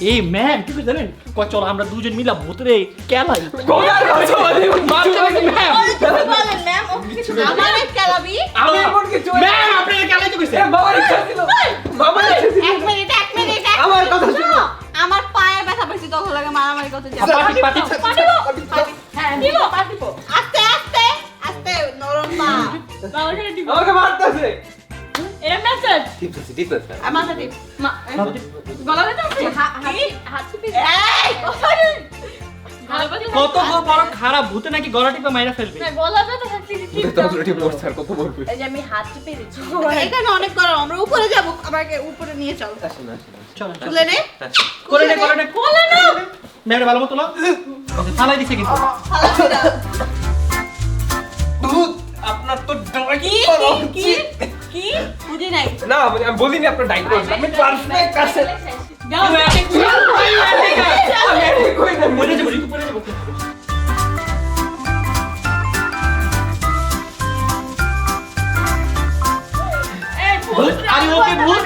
এই ম্যাম কি জানেন কই চলো আমরা দুজন মিলা ভূতরে কেলাই গোলার কথা বলি মারতে হবে ম্যাম বলেন ম্যাম ও কিছু আমারে কেলাবি আমি এমন কিছু ম্যাম আপনাকে কেলাই তো কইছে বাবার ইচ্ছা ছিল বাবার ইচ্ছা ছিল এক মিনিট আমার কথা শুনো। আমার পায়ে ব্যথা পাইছি তখন লাগে মারামারি করতে যাবো পাটি হ্যাঁ দিব আস্তে আস্তে আস্তে নরম পা আমাকে মারতেছে এরকম মেসেজ ঠিক আছে আমার সাথে গলা ব্যথা আছে হাত চিপে এই কত বড় খারাপ ভূতে নাকি গলা টিপে মাইরা ফেলবে গলা ব্যথা থাকলে ঠিক তো অলরেডি পড়ছে আর কত বলবে এই যে আমি হাত চিপে দিচ্ছি এখানে অনেক গরম আমরা উপরে যাব আমাকে উপরে নিয়ে চল আসুন আসুন চলো তুলে নে করে নে ম্যাম ভালো মতো নাও ফালাই দিছে কিন্তু দুধ আপনার তো ডাইট কি করা কি কি বুঝি নাই না আমি বলিনি আপনার ডাইট করছেন আমি পারফেক্ট আছে যাও পরে যাবো পরে যাবো এই ভূত, আরে ওকে ভূত।